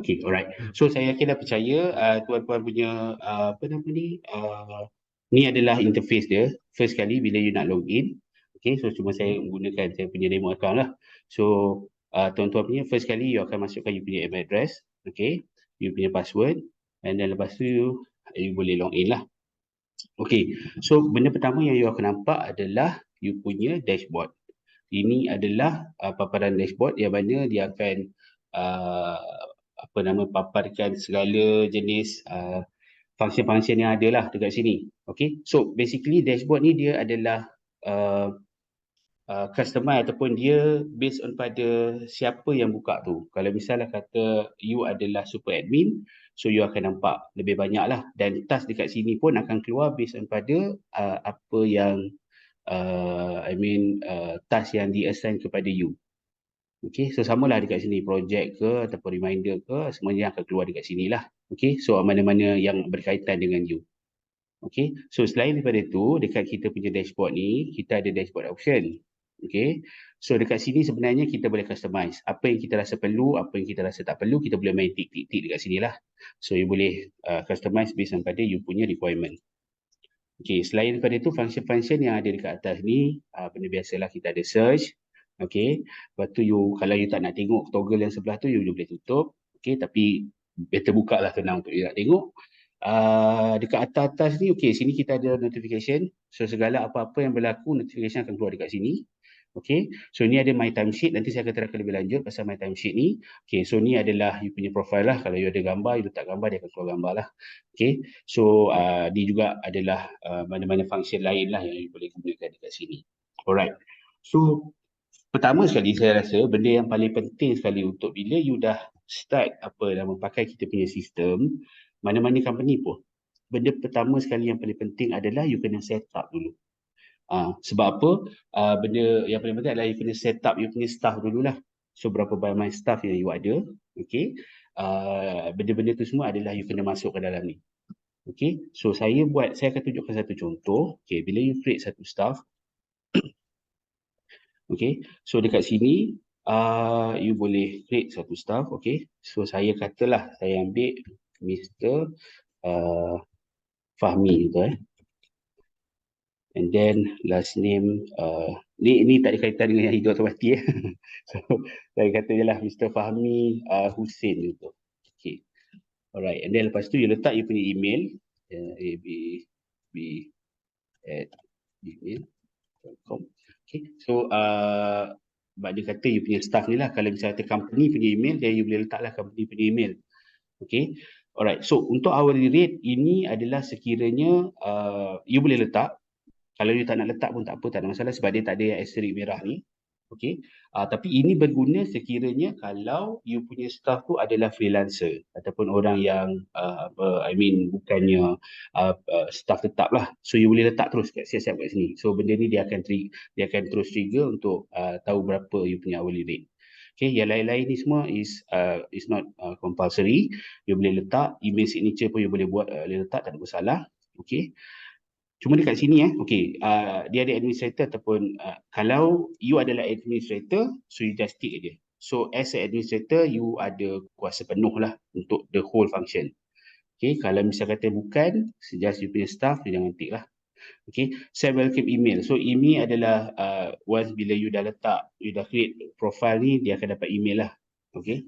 Okay, alright. So saya yakin dah percaya tuan-tuan punya apa nama ni, ni adalah interface dia. First kali bila you nak login. Okay, so cuma saya menggunakan saya punya demo account lah. So tuan-tuan punya first kali you akan masukkan you punya email address. Okay, you punya password. And then lepas tu you boleh login lah. Okay, so benda pertama yang you akan nampak adalah you punya dashboard. Ini adalah paparan dashboard yang mana dia akan apa nama paparkan segala jenis function-function yang ada lah dekat sini. Okay, so basically dashboard ni dia adalah customize ataupun dia based on pada siapa yang buka tu. Kalau misalnya kata you adalah super admin, so you akan nampak lebih banyak lah. Dan task dekat sini pun akan keluar based on pada apa yang task yang di-assign kepada you. Okay, so samalah dekat sini projek ke ataupun reminder ke, semuanya akan keluar dekat sini lah. Okay, so mana-mana yang berkaitan dengan you. Okay, so selain daripada itu, dekat kita punya dashboard ni, kita ada dashboard option. Okay, so dekat sini sebenarnya kita boleh customize. Apa yang kita rasa perlu, apa yang kita rasa tak perlu, kita boleh main tik-tik-tik dekat sini lah. So you boleh customize based on pada you punya requirement. Okay, selain daripada itu, function-function yang ada dekat atas ni, benda biasalah kita ada search. Okay, lepas tu you, kalau you tak nak tengok toggle yang sebelah tu, you boleh tutup. Okay, tapi better buka lah tenang untuk you nak tengok. Dekat atas-atas ni, okay, sini kita ada notification. So segala apa-apa yang berlaku, notification akan keluar dekat sini. Okay, so ni ada my timesheet. Nanti saya akan terangkan lebih lanjut pasal my timesheet ni. Okay, so ni adalah you punya profile lah. Kalau you ada gambar, you letak gambar, dia akan keluar gambar lah. Okay, so ni juga adalah mana-mana function lain lah yang you boleh gunakan dekat sini. Alright, so pertama sekali saya rasa benda yang paling penting sekali untuk bila you dah start apa nama pakai kita punya sistem, mana-mana company pun, benda pertama sekali yang paling penting adalah you kena set up dulu. Sebab apa? Benda yang paling penting adalah you kena set up you punya staff dululah. So berapa banyak staff yang you ada, okay? Benda-benda tu semua adalah you kena masuk ke dalam ni. Okay, so saya akan tunjukkan satu contoh. Okay, bila you create satu staff, okay, so dekat sini you boleh create satu staff. Okay, so saya katalah saya ambil Mr. Fahmi tu and then last name ni tak ada kaitan dengan yang hidup atau mati so saya kata je lah Mr. Fahmi Hussein gitu. Okay, alright, and then lepas tu you letak you punya email ab@gmail.com. Okay, so dia kata you punya staff ni lah, kalau misalnya company punya email, then you boleh letaklah company punya email. Okay, alright, so untuk hourly rate ini adalah sekiranya you boleh letak. Kalau you tak nak letak pun tak apa, tak ada masalah sebab dia tak ada yang asterisk merah ni. Okay, tapi ini berguna sekiranya kalau you punya staff tu adalah freelancer ataupun orang yang bukannya staff tetap lah. So you boleh letak terus siap-siap kat sini. So benda ni dia akan terus trigger untuk tahu berapa you punya hourly rate. Okay, yang lain-lain ni semua is not compulsory. You boleh letak email signature pun you boleh buat, boleh letak, tak ada masalah. Okay, cuma dekat sini okay, dia ada administrator ataupun kalau you adalah administrator, so you just tick aja. So as a administrator, you ada kuasa penuh lah untuk the whole function. Okay, kalau misal kata bukan, just you punya staff, you jangan tick lah. Okay, send welcome email. So ini adalah once bila you dah letak, you dah create profile ni, dia akan dapat email lah. Okay,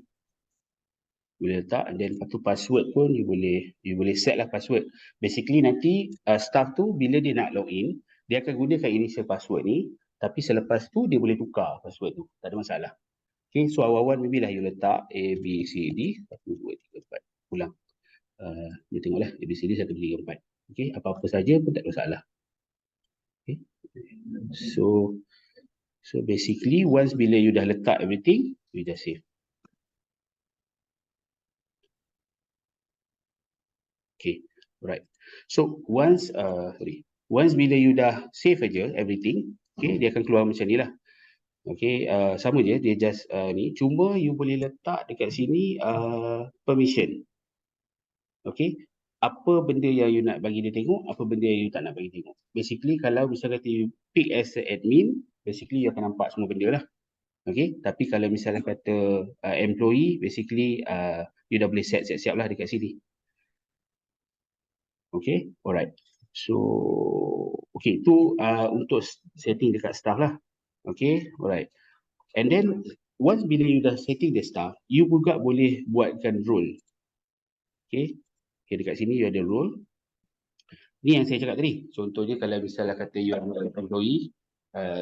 boleh letak, and then lepas tu password pun you boleh set lah password. Basically nanti staff tu bila dia nak login, dia akan gunakan initial password ni, tapi selepas tu dia boleh tukar password tu, tak ada masalah. Okay, so awal-awal maybe lah you letak A, B, C, D, 1, 2, 3, 4, ulang. You tengoklah A, B, C, D, 1, 2, 3, 4. Okay, apa-apa saja pun tak ada masalah. Okay, so basically once bila you dah letak everything, you just save. Okay, right. So once bila you dah save aja everything, okay, dia akan keluar macam ni lah. Okay, sama je, dia just ni. Cuma you boleh letak dekat sini permission. Okay, apa benda yang you nak bagi dia tengok, apa benda yang you tak nak bagi tengok. Basically kalau misalnya you pick as a admin, basically you akan nampak semua benda lah. Okay, tapi kalau misalnya kata employee, basically you dah boleh siap-siap lah dekat sini. Okay, alright. So, okay, tu untuk setting dekat staff lah. Okay, alright. And then, once bila you dah setting the staff, you juga boleh buatkan role. Okay, okay dekat sini you ada role. Ni yang saya cakap tadi. Contohnya kalau misalnya kata you ada employee,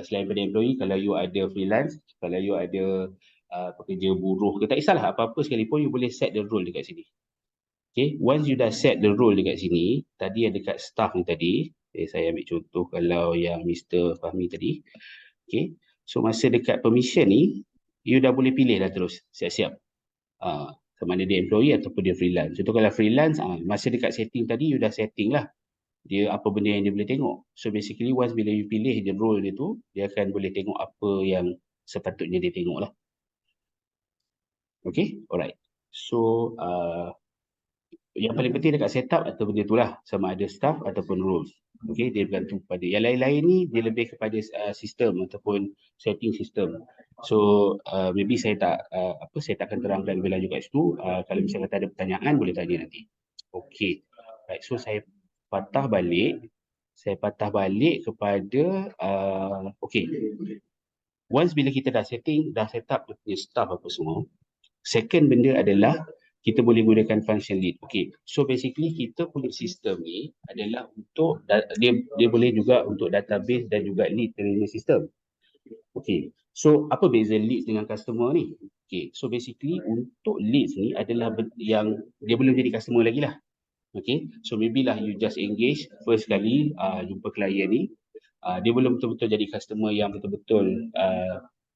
selain pada employee, kalau you ada freelance, kalau you ada pekerja buruh ke, tak kisahlah apa-apa sekalipun, you boleh set the role dekat sini. Okay, once you dah set the role dekat sini, tadi yang dekat staff ni tadi, saya ambil contoh kalau yang Mr. Fahmi tadi. Okay, so masa dekat permission ni, you dah boleh pilih dah terus, siap-siap. Sama ada dia employee ataupun dia freelance. Contoh kalau freelance, masa dekat setting tadi, you dah setting lah dia apa benda yang dia boleh tengok. So basically once bila you pilih the role dia tu, dia akan boleh tengok apa yang sepatutnya dia tengok lah. Okay, alright. So yang paling penting dekat setup atau benda tu lah, sama ada staff ataupun roles. Okay, dia bergantung pada yang lain-lain ni, dia lebih kepada sistem ataupun setting sistem. So maybe saya tak saya takkan terangkan lebih lanjut kat situ. Kalau misalnya ada pertanyaan boleh tanya nanti. Okay, right. So saya patah balik kepada okay. Once bila kita dah setting, dah set up dia punya staff apa semua, second benda adalah kita boleh gunakan function lead. Okay, so basically kita punya sistem ni adalah untuk dia boleh juga untuk database dan juga lead punya sistem. Okay, so apa beza leads dengan customer ni? Okay, so basically untuk leads ni adalah yang dia belum jadi customer lagi lah. Okay, so maybe lah you just engage first kali jumpa klien ni, dia belum betul-betul jadi customer yang betul-betul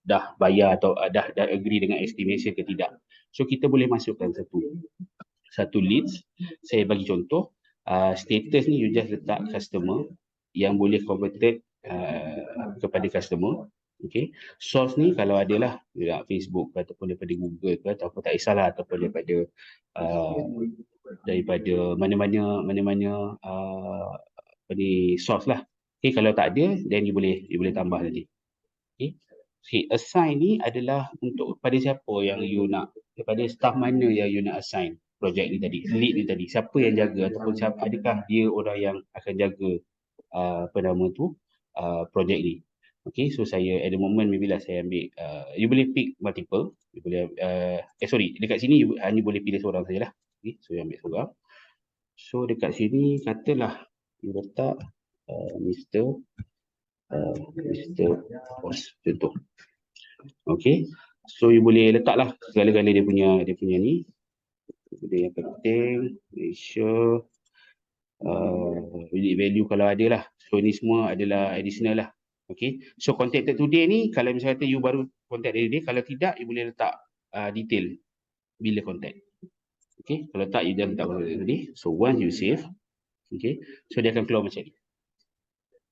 dah bayar atau dah agree dengan estimation ke tidak. So kita boleh masukkan satu leads. Saya bagi contoh, status ni you just letak customer yang boleh converted kepada customer. Okay, source ni kalau adalah Facebook ataupun daripada Google ke ataupun tak kisahlah ataupun daripada mana-mana apa ni source lah. Okay, kalau tak ada then you boleh tambah nanti. Okay. Okay, assign ni adalah untuk pada siapa yang you nak, kepada staff mana yang you nak assign projek ni tadi, lead ni tadi, siapa yang jaga ataupun siapa, adakah dia orang yang akan jaga apa nama tu projek ni. Okay, so saya at the moment maybe lah saya ambil, you boleh pick multiple, you boleh, sorry, dekat sini you hanya boleh pilih seorang sajalah. Okay, so you ambil seorang. So dekat sini katalah you letak Mr. Boss contoh. Okay, so you boleh letaklah segala-gala dia punya ni. Dia yang penting, make sure value kalau ada lah. So ni semua adalah additional lah. Okay, so contacted today ni, kalau misalnya you baru contact dia, kalau tidak you boleh letak detail bila contact. Okay, kalau tak you dah letak tadi. So once you save, okay, so dia akan keluar macam ni.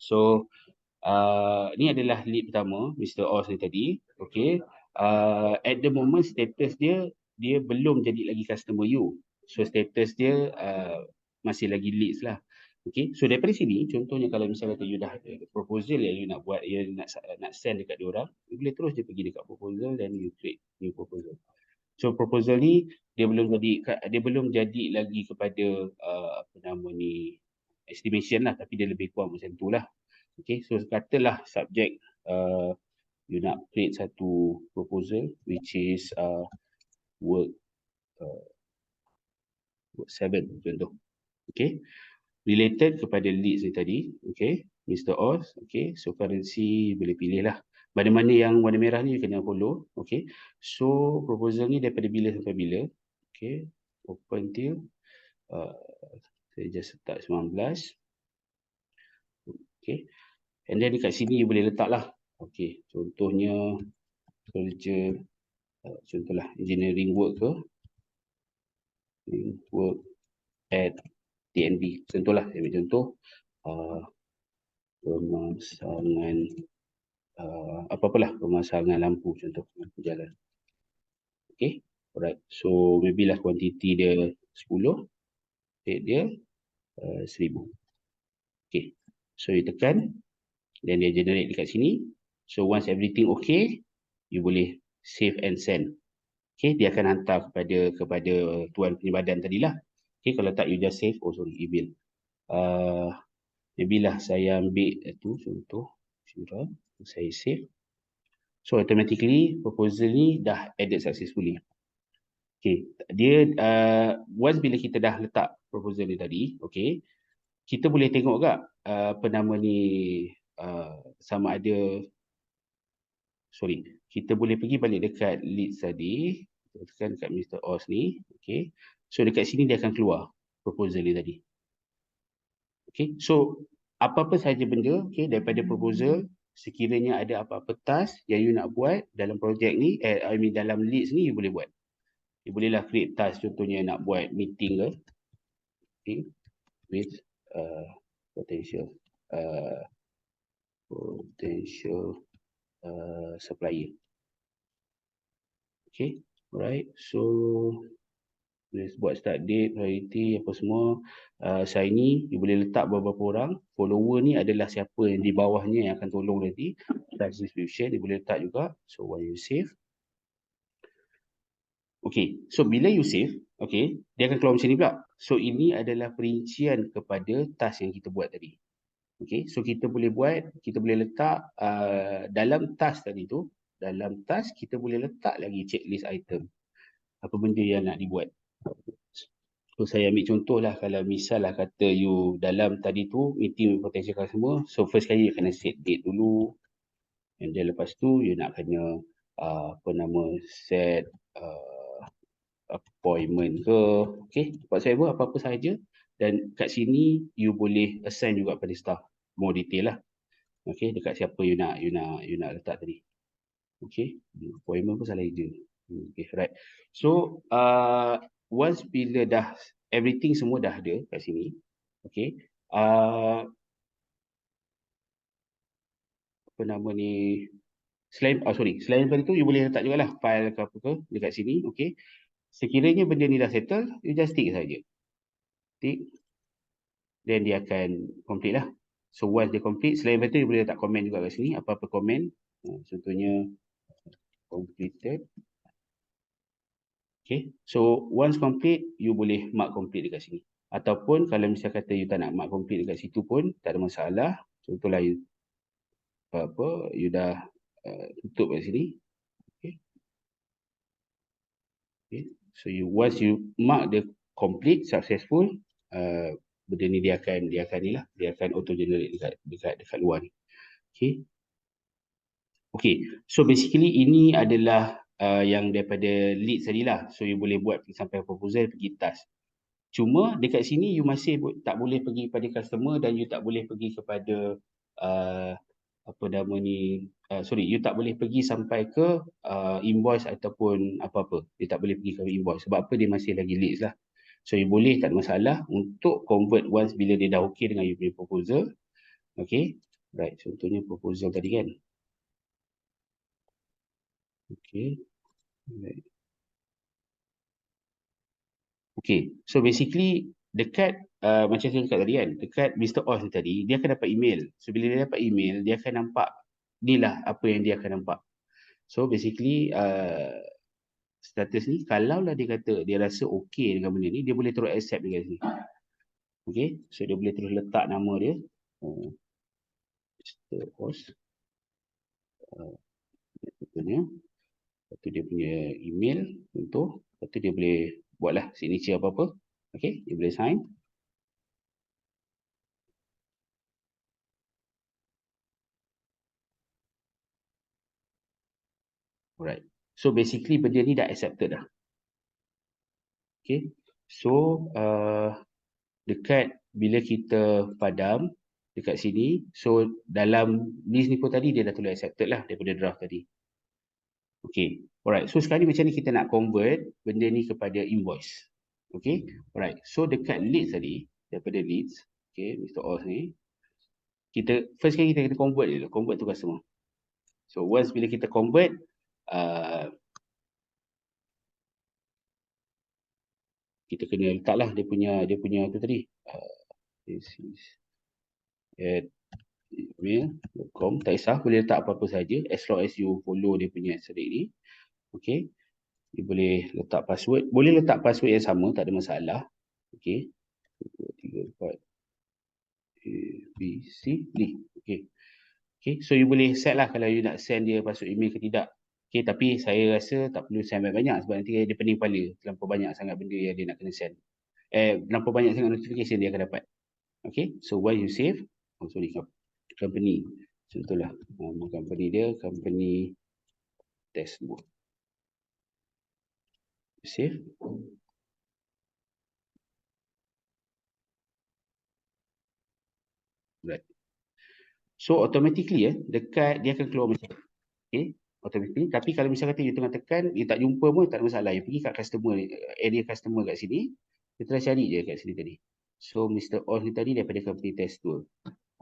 So ni adalah lead pertama, Mr. Oz ni tadi. Okay, at the moment status dia belum jadi lagi customer you. So status dia masih lagi leads lah. Okay, so daripada sini contohnya kalau misalnya you dah ada proposal yang you nak buat, you nak send dekat dia orang, you boleh terus dia pergi dekat proposal dan you create new proposal. So proposal ni dia belum jadi lagi kepada apa nama ni estimation lah, tapi dia lebih kurang macam tu lah. Okay, so katalah subjek you nak create satu proposal which is work 7 contoh. Okay, related kepada leads ni tadi. Okay, Mr. Oz. Okay, so currency boleh pilih lah. Mana-mana yang warna merah ni you kena follow. Okay, so proposal ni daripada bila sampai bila. Okay, open till saya just start 19. Okay, and then dekat sini you boleh letak lah. Okay, contohnya kerja, contohlah engineering work ke, work at TNB. Contohlah, saya ambil contoh pemasangan apa-apalah, pemasangan lampu, contoh lampu jalan. Okay, alright. So maybe lah kuantiti dia 10, rate dia 1000. Okay, so you tekan, then dia generate dekat sini. So once everything okay, you boleh save and send. Okay, dia akan hantar kepada tuan punya badan tadilah. Okay, kalau tak you just save, email. Maybe lah saya ambil itu contoh, saya save. So automatically proposal ni dah added successfully. Okay, dia once bila kita dah letak proposal ni tadi, okay, kita boleh tengok tak apa nama ni sama ada, kita boleh pergi balik dekat leads tadi, kita tekan dekat Mr. Oz ni, okay. So dekat sini dia akan keluar proposal ni tadi. Okay, so apa-apa sahaja benda, okay, daripada proposal, sekiranya ada apa-apa task yang you nak buat dalam projek ni, dalam leads ni, you boleh buat. You bolehlah create task, contohnya nak buat meeting ke, okay, with potential supplier. Okay, alright. So let's buat start date, priority, apa semua. Saya ni, you boleh letak beberapa orang. Follower ni adalah siapa yang di bawahnya yang akan tolong nanti. Task description, you boleh letak juga. So, while you save. Okay, so bila you save, okay, dia akan keluar macam ni pula. So, ini adalah perincian kepada task yang kita buat tadi. Okay, so kita boleh buat, kita boleh letak dalam task tadi tu, dalam task kita boleh letak lagi checklist item. Apa benda yang nak dibuat. So saya ambil contoh lah, kalau misal lah kata you dalam tadi tu meeting with potential customer, so first kali you kena set date dulu, and then lepas tu you nak kena set appointment ke, okay, whatsoever, apa-apa sahaja. Dan kat sini you boleh assign juga pada staff more detail lah, okay, dekat siapa you nak letak tadi. Okay, appointment pun salah je. Okay, right. So once bila dah everything semua dah ada kat sini, okay, apa nama ni, selain daripada tu you boleh letak jugalah file ke apa ke dekat sini, okay. Sekiranya benda ni dah settle, you just tick saja, tick, then dia akan complete lah. So once dia complete, selain daripada tu you boleh letak komen juga kat sini, apa-apa komen, contohnya completed. Okay, so once complete, you boleh mark complete dekat sini. Ataupun kalau misal kata you tak nak mark complete dekat situ pun, tak ada masalah. Contohlah you you dah tutup kat sini. Okay. Okay. So once you mark the complete, successful, benda ni dia akan ni lah, dia akan auto generate dekat luar ni. Okay. Okay, so basically ini adalah yang daripada leads tadi lah. So you boleh buat sampai proposal, pergi task. Cuma dekat sini you masih tak boleh pergi pada customer, dan you tak boleh pergi kepada apa nama ni, you tak boleh pergi sampai ke invoice ataupun apa-apa. You tak boleh pergi ke invoice. Sebab apa? Dia masih lagi leads lah. So you boleh, tak ada masalah untuk convert once bila dia dah okay dengan you punya proposal. Okay, right, contohnya proposal tadi kan. Okay, right. Okay, so basically dekat macam saya cakap tadi kan, dekat Mr. Oz tadi, dia akan dapat email. So bila dia dapat email, dia akan nampak inilah apa yang dia akan nampak. So basically status ni, kalau lah dia kata dia rasa okay dengan benda ni, dia boleh terus accept dekat sini. Okay, so dia boleh terus letak nama dia, Mr. Oz, contohnya. Lepas tu dia punya email contoh. Lepas tu dia boleh buatlah signature apa-apa. Okay, dia boleh sign. Alright. So basically benda ni dah accepted dah. Okay. So dekat bila kita padam dekat sini, so dalam list ni pun tadi dia dah tulis accepted lah daripada draft tadi. Okay. Alright. So sekarang ni macam ni kita nak convert benda ni kepada invoice. Okay. Alright. So dekat leads tadi, daripada leads, okay, Mr. Oz ni, kita first kali kita convert dulu, convert to customer. So once bila kita convert, kita kena letaklah dia punya tu tadi. This is gmail.com. Tak kisah, boleh letak apa-apa saja as long as you follow dia punya serik ni. Okey. You boleh letak password. Boleh letak password yang sama, tak ada masalah. Okey. 1, 2, 3, 4 A, B, C, D. Okey. Okey. So you boleh set lah kalau you nak send dia password email ke tidak. Okey, tapi saya rasa tak perlu send banyak-banyak sebab nanti dia pening kepala. Terlampau banyak sangat benda yang dia nak kena send. Terlampau banyak sangat notification dia akan dapat. Okay, so while you save, oh sorry, company. Contohlah, nama company dia, company test mode. Save. Right. So automatically dekat dia akan keluar macam okay, automatically. Tapi kalau misalnya kata you tengah tekan, you tak jumpa pun tak ada masalah. You pergi kat customer, area customer kat sini, you try cari je kat sini tadi. So Mr. Oz ni tadi daripada company test tool.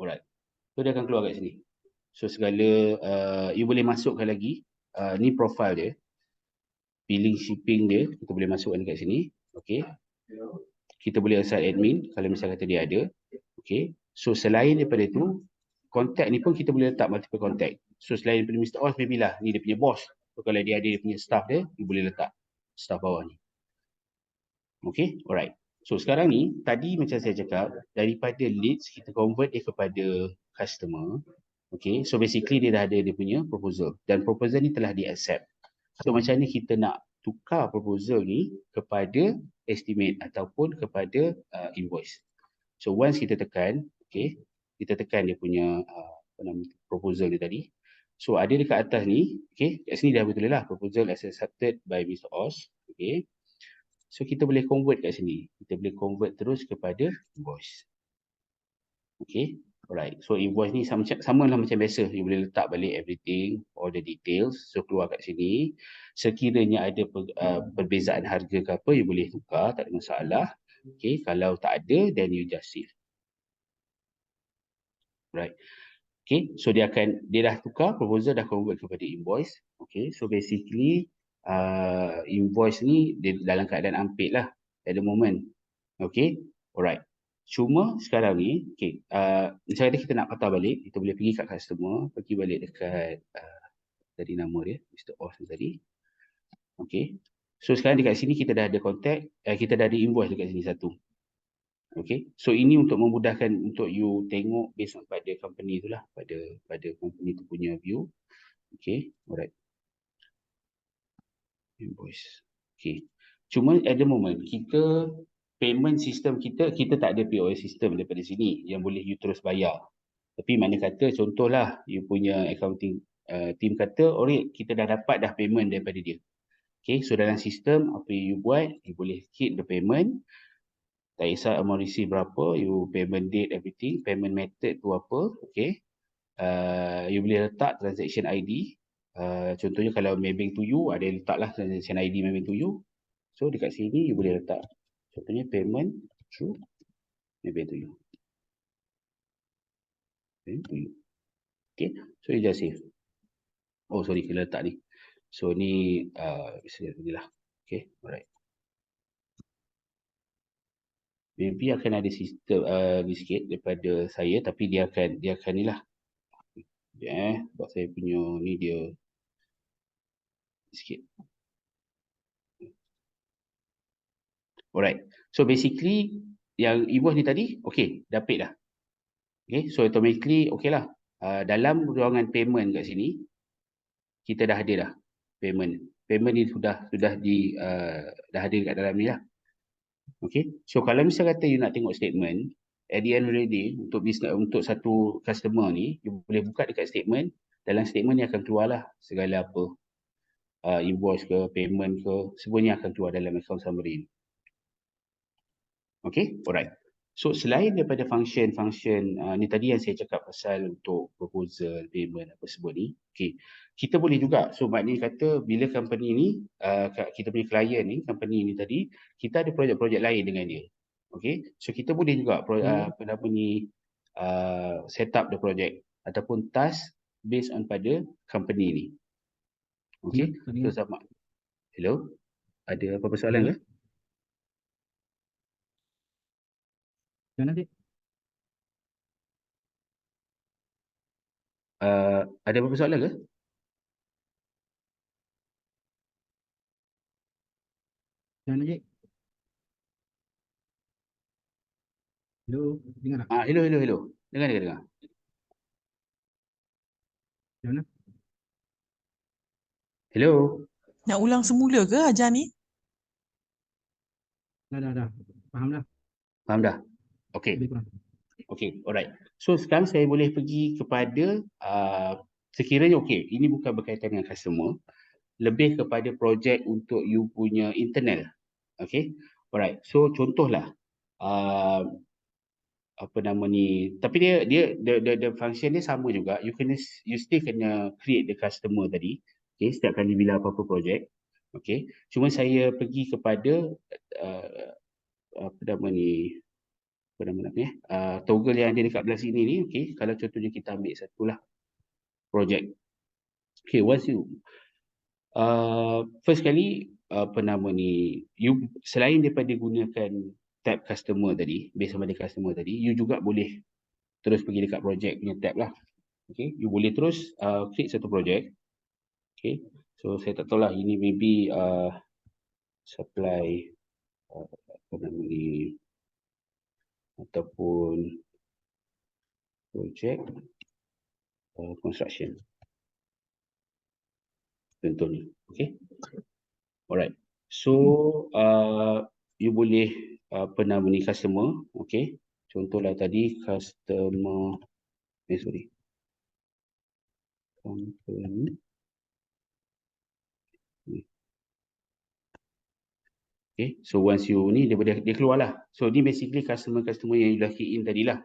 Alright. So dia akan keluar kat sini. So segala you boleh masukkan lagi ni profile dia. Billing shipping dia kita boleh masukkan dekat sini. Okey. Kita boleh assign admin kalau misalnya kata dia ada. Okey. So selain daripada itu, contact ni pun kita boleh letak multiple contact. So selain daripada Mr. Oz, maybe lah ni dia punya boss. So kalau dia ada dia punya staff dia, dia boleh letak staff bawah ni. Okey, alright. So sekarang ni, tadi macam saya cakap, daripada leads kita convert dia kepada customer. Okey, so basically dia dah ada dia punya proposal. Dan proposal ni telah di-accept. So macam ni kita nak tukar proposal ni kepada estimate ataupun kepada invoice. So once kita tekan, okay, kita tekan dia punya apa nama proposal dia tadi. So ada dekat atas ni, okay, kat sini dah betul lah proposal as accepted by Mr. Oz, okay. So kita boleh convert kat sini. Kita boleh convert terus kepada invoice. Okay. Alright. So invoice ni sama lah macam biasa. You boleh letak balik everything, all the details. So keluar kat sini. Sekiranya ada perbezaan harga ke apa, you boleh tukar, tak ada masalah. Okay. Kalau tak ada, then you just save. Right. Okay. So dia dah tukar, proposal dah convert kepada invoice. Okay. So basically, invoice ni dia dalam keadaan unpaid lah at the moment. Okay. Alright. Cuma sekarang ni, okay, misalnya kita nak patah balik, kita boleh pergi kat customer, pergi balik dekat tadi nama dia, Mr. Oz tadi. Okay. So sekarang dekat sini kita dah ada contact, kita dah ada invoice dekat sini satu. Okay. So ini untuk memudahkan untuk you tengok based on pada company tu lah, pada company tu punya view. Okay. Alright. Invoice. Okay. Cuma at the moment, kita payment system kita tak ada POS system daripada sini yang boleh you terus bayar. Tapi mana kata contohlah you punya accounting team kata, alright, kita dah dapat dah payment daripada dia. Okay, so dalam sistem apa you buat, you boleh hit the payment. Tak kisah amount receive berapa, you payment date, everything, payment method tu apa, okay. You boleh letak transaction ID. Contohnya kalau Maybank to you, ada letaklah transaction ID Maybank to you. So dekat sini you boleh letak contohnya payment through Maybank to you. Maybank to you. Okay, so you just save. Oh sorry, kena letak ni. So ni ni lah. Okay, alright. Maybe akan ada sistem ni sikit daripada saya, tapi dia akan ni lah. Sebab saya punya ni dia sikit. Alright. So basically yang invoice ni tadi, okay, dah paid dah. Okay, so automatically okay lah. Dalam ruangan payment kat sini, kita dah ada dah payment. Payment ni sudah dah ada kat dalam ni lah. Okay. So kalau misal kata you nak tengok statement, at the end of the day, untuk satu customer ni, you boleh buka dekat statement. Dalam statement ni akan keluarlah segala apa. Invoice ke, payment ke, semuanya akan keluar dalam account summary ni. Okay, alright. So selain daripada function ni tadi yang saya cakap pasal untuk proposal, payment apa semua ni, okay, kita boleh juga. So maknanya kata bila company ni, kita punya klien ni, company ni tadi, kita ada projek-projek lain dengan dia. Okay, so kita boleh juga apa nama ni, set up the project ataupun task based on pada company ni. Okay, so sama. Hello, ada apa-apa soalan ke? Nanti Ada apa-apa soalan ke? Jangan aja. Hello, dengar tak? Hello, hello, hello. Dengar, dengar, dengar. Macam mana? Hello. Nak ulang semula ke ajar ni? Dah. Faham dah. Faham dah? Okay. Lebih kurang. Okay, alright. So sekarang saya boleh pergi kepada sekiranya ini bukan berkaitan dengan customer, lebih kepada projek untuk you punya internal. Okay, alright. So contohlah, uh, apa nama ni, tapi the function dia sama juga. You still kena create the customer tadi. Okay, setiap kali bila apa-apa projek. Okay, cuma saya pergi kepada uh, apa nama ni, toggle yang ada dekat belah sini ni. Okay, kalau contohnya kita ambil satulah projek. Okay, once you first kali apa nama ni, you selain daripada gunakan tab customer tadi, based on the customer tadi, you juga boleh terus pergi dekat projek punya tab lah. Okay, you boleh terus create satu projek. Okay, so saya tak tahu lah, ini maybe supply apa nama ni, ataupun projek construction contohnya. Okay, alright. So you boleh apa nama ni, customer. Okay, contohlah tadi customer, sorry, company. Okay, so once you ni dia keluar lah. So ni basically customer yang you dah key in tadi lah.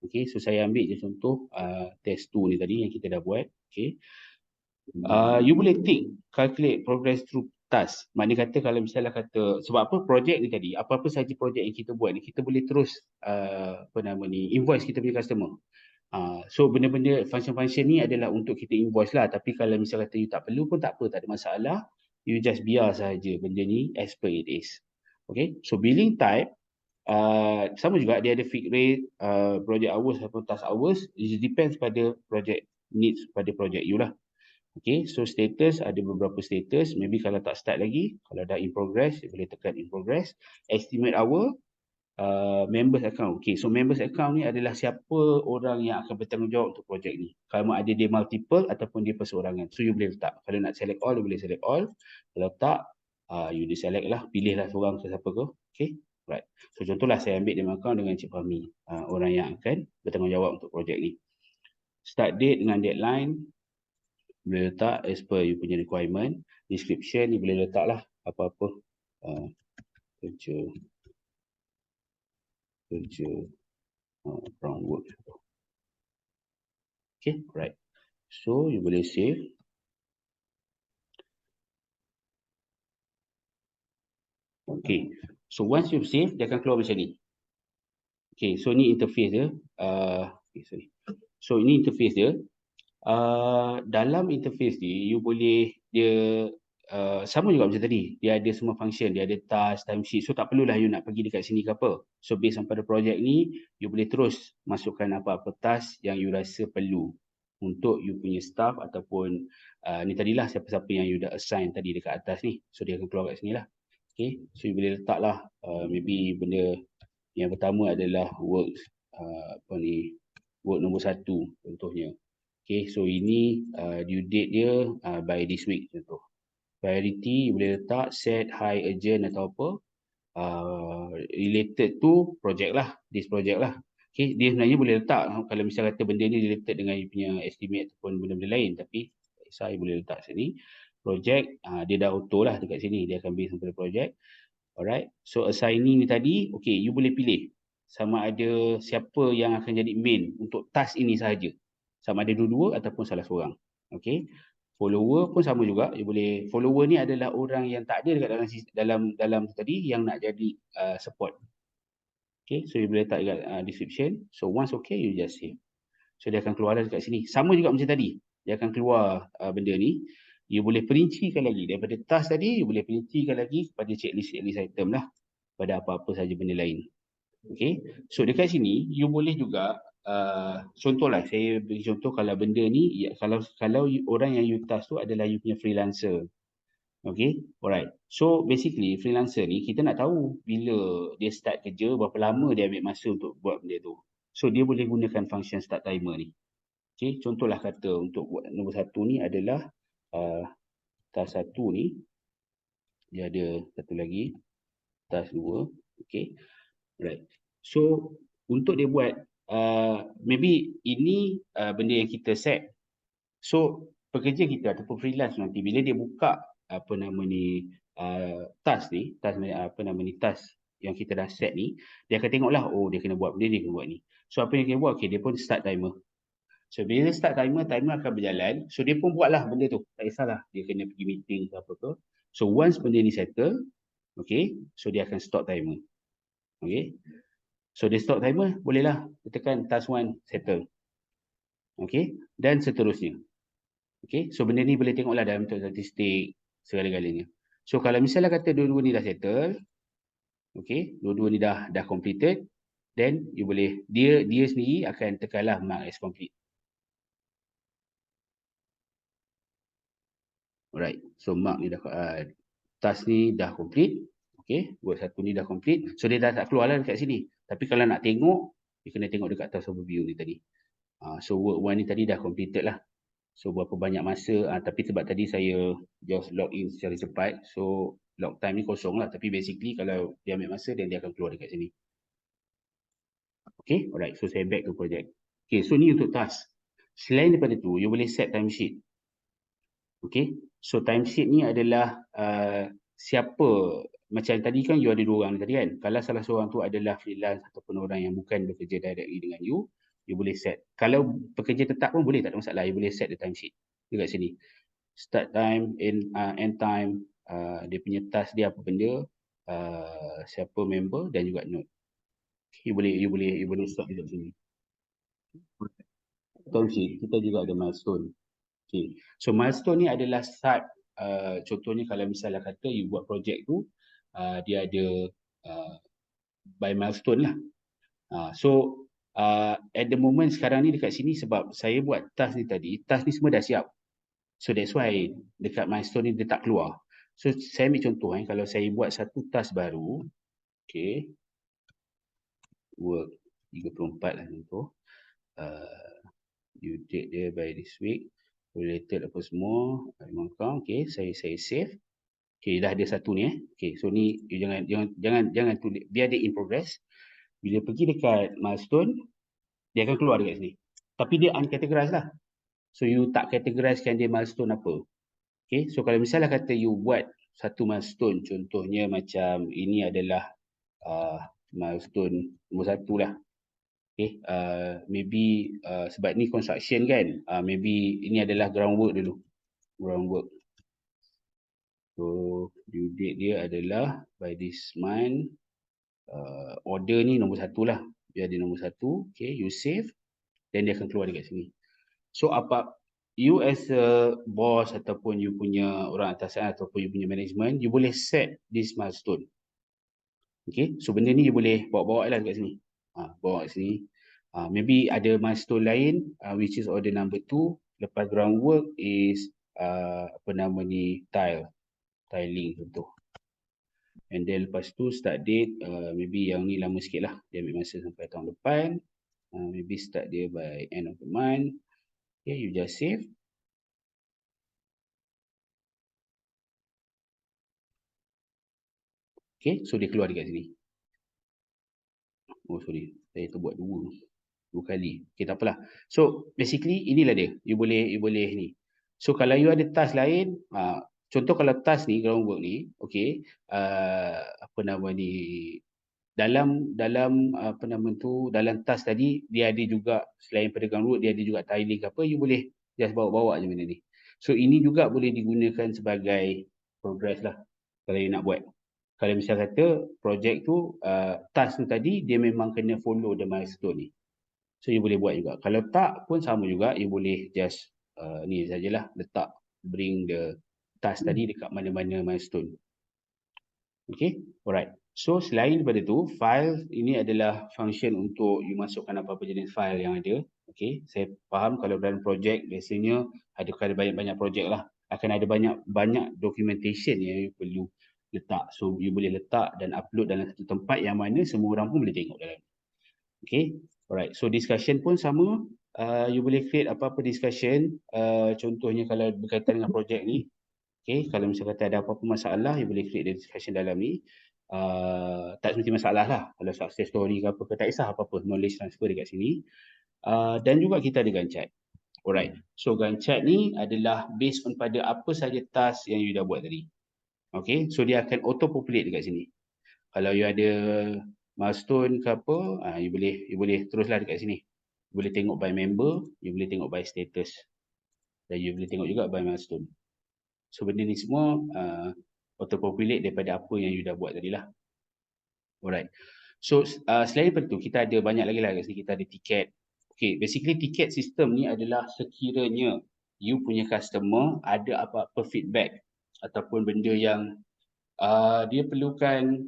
Okay, so saya ambil je contoh test 2 ni tadi yang kita dah buat. Okay, you boleh tick calculate progress through task. Maknanya kata kalau misalnya kata, sebab apa projek ni tadi, apa-apa saja projek yang kita buat ni, kita boleh terus apa nama ni, invoice kita punya customer. So benda-benda function-function ni adalah untuk kita invoice lah. Tapi kalau misalnya kata you tak perlu pun tak apa, tak ada masalah. You just biar saja benda ni as per it is. Okay, so billing type sama juga, dia ada fixed rate, project hours ataupun task hours. It depends pada project needs, pada project you lah. Okay, so status ada beberapa status. Maybe kalau tak start lagi, kalau dah in progress, boleh tekan in progress. Estimate hour, members account. Okay, so members account ni adalah siapa orang yang akan bertanggungjawab untuk projek ni. Kalau ada dia multiple ataupun dia perseorangan. So you boleh letak. Kalau nak select all, you boleh select all. Kalau tak, you select lah. Pilihlah seorang ke siapa ke. Okay, right. So contohlah saya ambil dia account dengan Cik Fahmi. Orang yang akan bertanggungjawab untuk projek ni. Start date dengan deadline. Boleh letak as per you punya requirement. Description ni boleh letak lah apa-apa. Kerja groundwork. Okay, right. So you boleh save. Okay, so once you save, dia akan keluar macam ni. Okay, so ni interface dia. So ini interface dia. Dalam interface ni, you boleh, dia sama juga macam tadi. Dia ada semua function, dia ada task, timesheet. So tak perlulah you nak pergi dekat sini ke apa. So based on pada projek ni, you boleh terus masukkan apa-apa task yang you rasa perlu untuk you punya staff ataupun ni tadilah siapa-siapa yang you dah assign tadi dekat atas ni. So dia akan keluar kat sini lah. Okay, so you boleh letak lah maybe benda yang pertama adalah work work nombor 1 contohnya. Okay, so ini due date dia by this week contoh. Priority you boleh letak set, high, urgent atau apa. Related to project lah, this project lah. Okay, dia sebenarnya boleh letak kalau misalnya kata benda ni related dengan you punya estimate ataupun benda-benda lain, tapi saya boleh letak sini. Project, dia dah auto lah dekat sini, dia akan based pada project. Alright, so assigning ni tadi, okay, you boleh pilih sama ada siapa yang akan jadi main untuk task ini sahaja. Sama ada dua-dua ataupun salah seorang. Okay, follower pun sama juga. You boleh, follower ni adalah orang yang tak ada dekat dalam tadi yang nak jadi support. Okay, so you boleh letak dekat description. So once okay, you just save. So dia akan keluar dekat sini. Sama juga macam tadi. Dia akan keluar benda ni. You boleh perincikan lagi. Daripada task tadi, you boleh perincikan lagi kepada checklist item lah. Pada apa-apa saja benda lain. Okay. So dekat sini, you boleh juga contohlah saya beri contoh kalau benda ni kalau orang yang you task tu adalah you punya freelancer. Okay, alright. So basically freelancer ni kita nak tahu bila dia start kerja, berapa lama dia ambil masa untuk buat benda tu. So dia boleh gunakan function start timer ni. Okay, contohlah kata untuk buat nombor 1 ni adalah task 1 ni dia ada satu lagi task 2. Okay, alright. So untuk dia buat maybe ini benda yang kita set. So pekerja kita ataupun freelance nanti bila dia buka apa nama ni task yang kita dah set ni, dia akan tengoklah dia kena buat benda ni, dia kena buat ni. So apa yang dia buat, dia pun start timer. So bila start timer akan berjalan. So dia pun buatlah benda tu. Tak kisahlah dia kena pergi meeting ke apa ke. So once benda ni settle, okay, so dia akan stop timer. Okay. So dia stop timer, bolehlah dia tekan task 1 settle. Okay, dan seterusnya. Okay, so benda ni boleh tengoklah dalam bentuk statistik segala-galanya. So kalau misalnya kata dua-dua ni dah settle, okay, dua-dua ni dah completed, then you boleh, dia sendiri akan tekanlah mark as complete. Alright, so mark ni dah, task ni dah complete, okay, buat satu ni dah complete, so dia dah tak keluar lah dekat sini. Tapi kalau nak tengok, dia kena tengok dekat task overview ni tadi. So work 1 ni tadi dah completed lah. So berapa banyak masa, tapi sebab tadi saya just log in secara cepat, so log time ni kosong lah. Tapi basically kalau dia ambil masa, then dia akan keluar dekat sini. Okay, alright, so saya back to project. Okay, so ni untuk task. Selain daripada tu, you boleh set timesheet. Okay, so timesheet ni adalah siapa, macam tadi kan you ada 2 orang tadi kan. Kalau salah seorang tu adalah freelance ataupun orang yang bukan bekerja directly dengan you boleh set. Kalau pekerja tetap pun boleh, tak ada masalah. You boleh set the timesheet dekat sini. Start time, end time, dia punya task dia apa benda, siapa member dan juga note. You boleh start dekat sini. Timesheet, kita juga ada milestone. Okay. So milestone ni adalah start, contohnya kalau misalnya kata you buat projek tu, dia ada by milestone lah. So at the moment sekarang ni dekat sini sebab saya buat task ni tadi, task ni semua dah siap. So that's why dekat milestone ni dia tak keluar. So saya ambil contoh kalau saya buat satu task baru, okay, work 34 lah contoh, due date dia by this week, related apa semua, okay, saya save. Okay, dah ada satu ni Okay, so ni you jangan tulis, biar dia in progress. Bila pergi dekat milestone, dia akan keluar dekat sini. Tapi dia uncategorized lah. So you tak categorizekan dia milestone apa. Okay, so kalau misalnya kata you buat satu milestone, contohnya macam ini adalah milestone nombor 1 lah. Okay, maybe sebab ni construction kan, maybe ini adalah groundwork dulu. Groundwork. So due date dia adalah by this month. Order ni nombor 1 lah. Biar dia nombor 1. Okay, you save. Then dia akan keluar dekat sini. So apa, you as a boss ataupun you punya orang atasan ataupun you punya management, you boleh set this milestone. Okay, so benda ni you boleh bawa-bawa lah dekat sini. Bawa kat sini. Maybe ada milestone lain, which is order number 2. Lepas groundwork is apa nama ni, tiling contoh. And then lepas tu start date, maybe yang ni lama sikit lah. Dia ambil masa sampai tahun depan. Maybe start dia by end of the month. Okay, you just save. Okay, so dia keluar dekat sini. Oh sorry, saya terbuat dua kali. Okay, tak apalah. So basically inilah dia. You boleh ni. So kalau you ada task lain, contoh kalau task ni, groundwork ni, okay, apa nama ni, dalam apa nama tu, dalam task tadi dia ada juga, selain pada groundwork dia ada juga tiling apa, you boleh just bawa je benda ni. So ini juga boleh digunakan sebagai progress lah kalau you nak buat. Kalau misal kata projek tu, task tu tadi dia memang kena follow the milestone ni. So you boleh buat juga. Kalau tak pun sama juga, you boleh just ni sajalah, letak bring the task tadi dekat mana-mana milestone. Okay, alright. So selain daripada tu, file ini adalah function untuk you masukkan apa-apa jenis file yang ada. Okay, saya faham kalau dalam projek biasanya ada banyak-banyak projek lah. Akan ada banyak documentation yang you perlu letak. So you boleh letak dan upload dalam satu tempat yang mana semua orang pun boleh tengok dalam. Okay, alright. So discussion pun sama. You boleh create apa-apa discussion. Contohnya kalau berkaitan dengan projek ni. Okay, kalau misalnya kata ada apa-apa masalah, you boleh create discussion dalam ni. Tak semesti masalah lah. Kalau success story ke apa ke, tak kisah apa-apa. Knowledge transfer dekat sini. Dan juga kita ada Gantt chart. Alright. So Gantt chart ni adalah based on pada apa saja task yang you dah buat tadi. Okay, so dia akan auto populate dekat sini. Kalau you ada milestone ke apa, you boleh teruslah dekat sini. You boleh tengok by member, you boleh tengok by status. Dan you boleh tengok juga by milestone. So benda ni semua auto populate daripada apa yang you dah buat tadi lah. Alright. So selain daripada tu, kita ada banyak lagi lah kat sini. Kita ada tiket. Okay, basically tiket system ni adalah sekiranya you punya customer ada apa-apa feedback ataupun benda yang dia perlukan,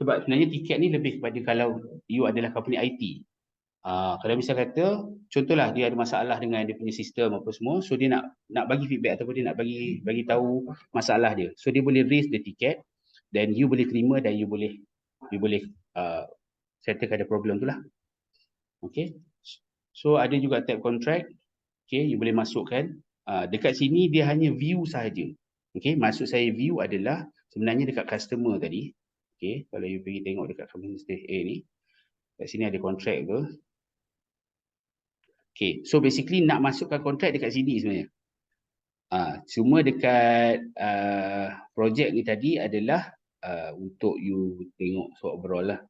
sebab sebenarnya tiket ni lebih kepada kalau you adalah company IT. Kalau misal kata, contohlah dia ada masalah dengan dia punya sistem apa semua, so dia nak bagi feedback ataupun dia nak bagi tahu masalah dia. So dia boleh raise the ticket, then you boleh terima dan you boleh settlekan the problem tu lah. Okay. So ada juga tab contract. Okay, you boleh masukkan. Dekat sini dia hanya view sahaja. Okay, maksud saya view adalah sebenarnya dekat customer tadi. Okay, kalau you pergi tengok dekat company stage A ni, kat sini ada contract ke. Okay, so basically nak masukkan kontrak dekat sini sebenarnya. Cuma dekat projek ni tadi adalah untuk you tengok so overall lah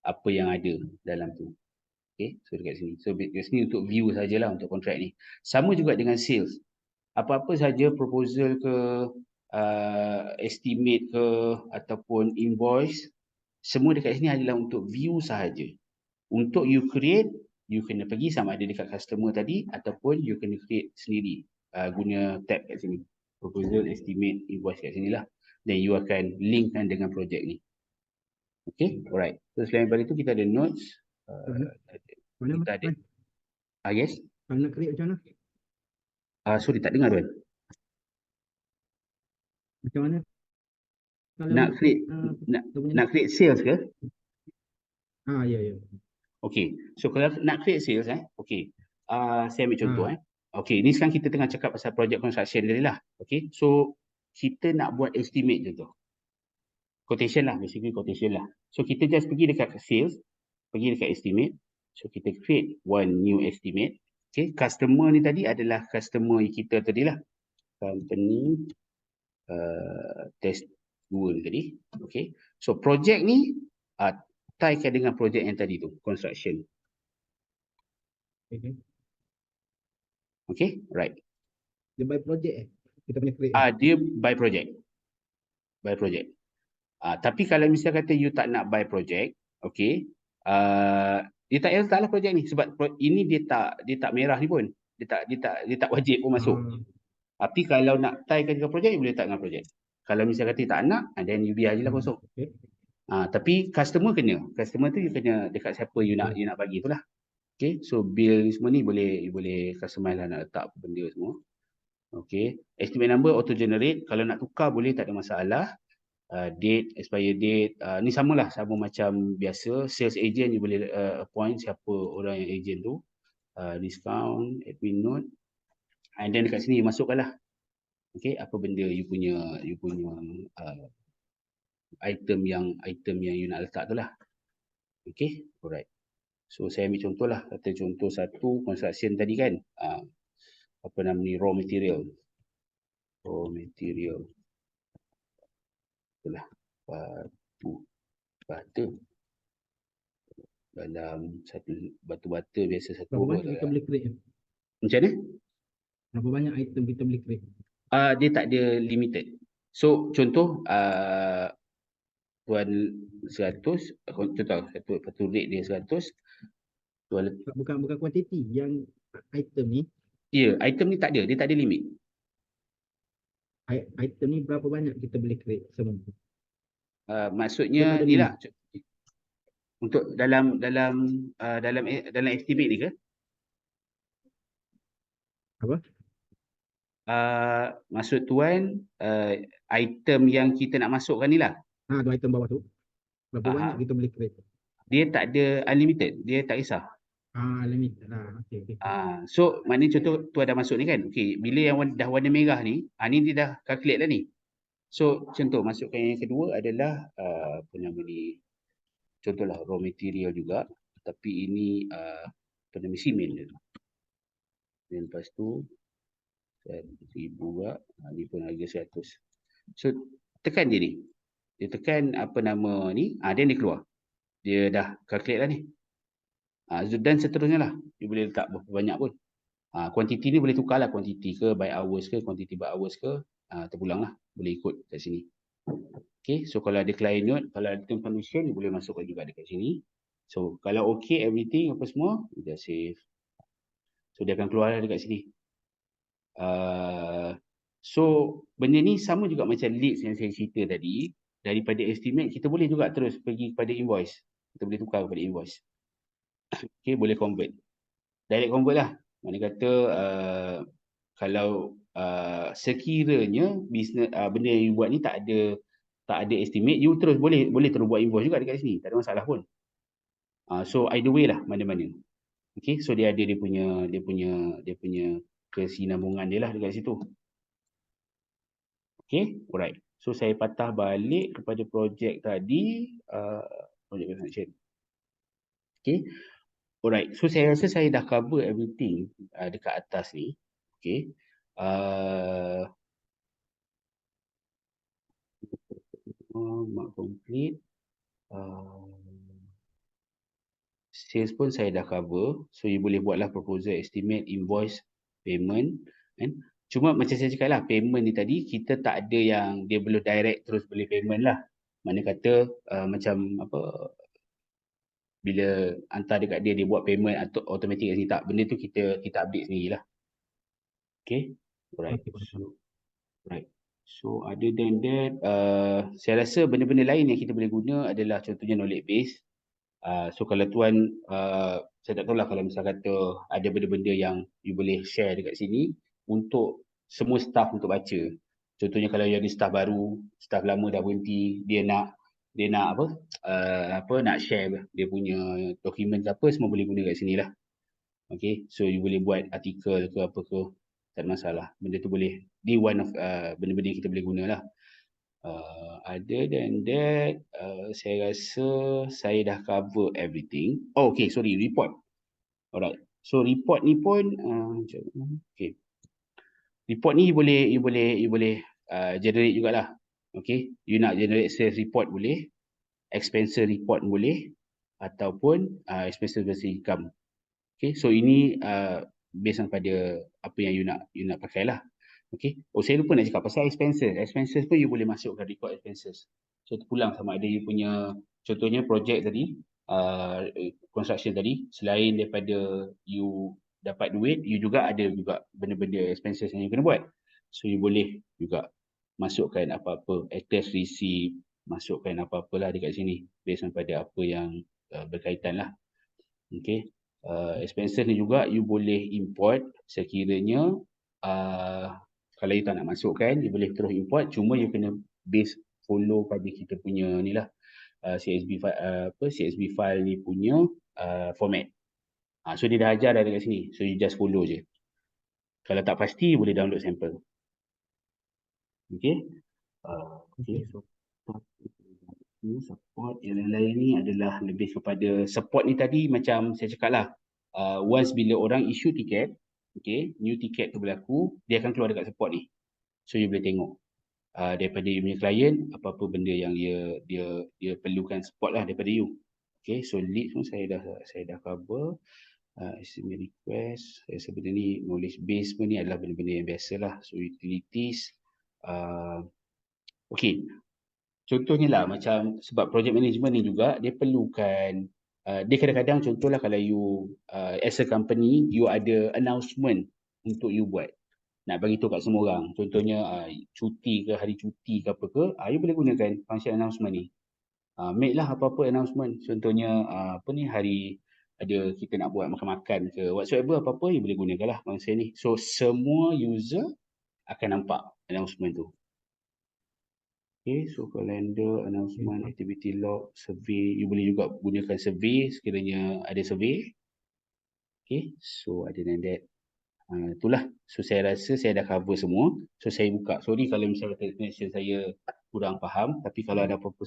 apa yang ada dalam tu. Okay, so dekat sini. So dekat sini untuk view sajalah untuk kontrak ni. Sama juga dengan sales. Apa-apa saja proposal ke, estimate ke ataupun invoice, semua dekat sini adalah untuk view sahaja. Untuk you create, you kena pergi sama ada dekat customer tadi ataupun you kena create sendiri guna tab kat sini. Proposal, estimate, invoice kat sini lah. Then you akan linkkan dengan projek ni. Okay, alright. So selain daripada itu kita ada notes. Mana Kita ada. Yes. Kalau nak create macam mana? Sorry, tak dengar tuan. Macam mana? Kalau Nak create sales ke? Ya. Okay, so kalau nak create sales okay. Saya ambil contoh Okay, ni sekarang kita tengah cakap pasal project construction tadi lah. Okay, so kita nak buat estimate je tu. Quotation lah, basically quotation lah. So kita just pergi dekat sales, pergi dekat estimate. So kita create one new estimate. Okay, customer ni tadi adalah customer kita tadi lah. Company test 2 ni tadi. Okay, so project ni tiekan dengan projek yang tadi tu, construction. Okay, right. Dia by project kita punya create. Dia by project. By project. Tapi kalau misal kata you tak nak by project, okay, dia tak payah letaklah projek ni sebab ini dia tak merah ni pun. Dia tak wajib pun masuk. Tapi kalau nak tiekan dengan projek, you boleh letak dengan projek. Kalau misal kata tak nak, then you biar je lah kosong. Okay. Tapi customer kena. Customer tu you kena dekat siapa you nak bagi tu lah. Okay, so bill semua ni boleh customize lah nak letak benda semua. Okay, estimate number auto generate. Kalau nak tukar boleh, tak ada masalah. Date, expire date, ni samalah, sama macam biasa. Sales agent you boleh appoint siapa orang yang agent tu. Discount, admin note. And then dekat sini you masukkan lah. Okay, apa benda you punya item yang you nak letak tu lah. Okay, alright. So saya ambil contoh lah, kata contoh satu construction tadi kan, apa nama ni, raw material. Itulah, batu. Dalam satu batu bata biasa satu. Berapa banyak kita boleh create? Macam mana? Berapa banyak item kita boleh create? Dia tak ada limited. So contoh tuan 100, contoh satu rate dia 100. Bukan kuantiti, yang item ni. Ya, item ni tak ada, dia tak ada limit. Item ni berapa banyak kita boleh create semua? Maksudnya ada ni ni. lah untuk dalam estimate ni ke? Apa? Maksud tuan item yang kita nak masukkan ni lah. Dua item bawah tu. Berapa banyak Aha. kita boleh create? Dia tak ada unlimited, dia tak kisah. Limited lah. Okay. So maknanya contoh tuan dah masuk ni kan. Okay, bila yang dah warna merah ni, ni dia dah calculate dah ni. So contoh masukkan yang kedua adalah apa nama ni? Contohlah raw material juga, tapi ini apa nama simen dia tu. Dan lepas tu 1,000 juga, ni pun harga 100. So tekan je ni. Dia tekan apa nama ni, then dia keluar. Dia dah calculate dah ni. Dan seterusnya lah. Dia boleh letak berapa banyak pun. Kuantiti ni boleh tukar lah. Kuantiti ke, by hours ke, kuantiti by hours ke. Terpulang lah. Boleh ikut kat sini. Okay, so kalau ada client note, kalau ada term condition, dia boleh masukkan juga dekat sini. So kalau okay everything apa semua, dia save. So dia akan keluar lah dekat sini. So benda ni sama juga macam leads yang saya cerita tadi. Daripada estimate, kita boleh juga terus pergi kepada invoice. Kita boleh tukar kepada invoice. Okay, boleh convert. Direct convert lah. Mana kata kalau sekiranya business benda yang you buat ni tak ada estimate, you terus boleh terus buat invoice juga dekat sini. Tak ada masalah pun. So either way lah mana-mana. Okay, so dia ada dia punya kesinambungan dia lah dekat situ. Okay, alright. So saya patah balik kepada projek tadi, project connection. Okay, alright. So saya rasa saya dah cover everything dekat atas ni. Okay. Mark complete. Sales pun saya dah cover. So you boleh buatlah proposal, estimate, invoice, payment. Kan? Cuma macam saya cakap lah, payment ni tadi kita tak ada yang dia boleh direct terus boleh payment lah. Mana kata macam apa, bila hantar dekat dia buat payment atau automatic kat sini. Tak, benda tu kita update sendiri lah. Okay. Alright. So other than that, saya rasa benda-benda lain yang kita boleh guna adalah contohnya knowledge base. So kalau tuan, saya tak tahulah kalau misal kata ada benda-benda yang you boleh share dekat sini untuk semua staff untuk baca. Contohnya kalau you ada staff baru, staff lama dah berhenti, dia nak nak share dia punya dokumen ke apa, semua boleh guna kat sini lah. Okay, so you boleh buat artikel ke apa ke, tak ada masalah. Benda tu boleh, di one of benda-benda yang kita boleh guna lah. Other than that, saya rasa saya dah cover everything. Okay, sorry, report. Alright, so report ni pun, okay. Report ni you boleh generate jugalah. Okay, you nak generate sales report boleh, expense report boleh, ataupun expense versus income. Okay, so ini based on pada apa yang you nak pakai lah. Okay, saya lupa nak cakap pasal expenses. Expenses pun you boleh masukkan record expenses. So terpulang sama ada you punya, contohnya project tadi, construction tadi, selain daripada you dapat duit, you juga ada juga benda-benda expenses yang you kena buat. So you boleh juga masukkan apa-apa, actors receipt, masukkan apa-apalah dekat sini based on pada apa yang berkaitan lah. Okay. Expenses ni juga you boleh import sekiranya kalau you tak nak masukkan, you boleh terus import, cuma you kena base follow pada kita punya ni lah, CSV file, CSV file ni punya format. So dia dah ajar dah dekat sini, so you just follow je. Kalau tak pasti, boleh download sample. Okay. Okay, so support yang lain-lain ni adalah lebih kepada support ni tadi macam saya cakap lah, once bila orang issue tiket, okay, new tiket tu berlaku, dia akan keluar dekat support ni. So you boleh tengok daripada you punya client apa-apa benda yang dia perlukan support lah daripada you. Okay, so lead pun saya dah cover. Estimate request, sebenarnya ni knowledge base pun ni adalah benda-benda yang biasa lah. So utilities, okay. Contohnya lah macam sebab project management ni juga dia perlukan dia kadang-kadang contohlah kalau you as a company you ada announcement untuk you buat. nak bagi tahu kat semua orang. Contohnya cuti ke, hari cuti ke apa ke, you boleh gunakan function announcement ni. Make lah apa-apa announcement. Contohnya apa ni, hari ada kita nak buat makan-makan ke, whatsoever apa-apa, you boleh gunakan lah function ni. So semua user akan nampak announcement tu. Okay, so calendar, announcement, activity log, survey. You boleh juga gunakan survey sekiranya ada survey. Okay, so other than that, itulah. So saya rasa saya dah cover semua. So saya buka. Sorry kalau misalnya connection saya kurang faham. Tapi kalau ada apa-apa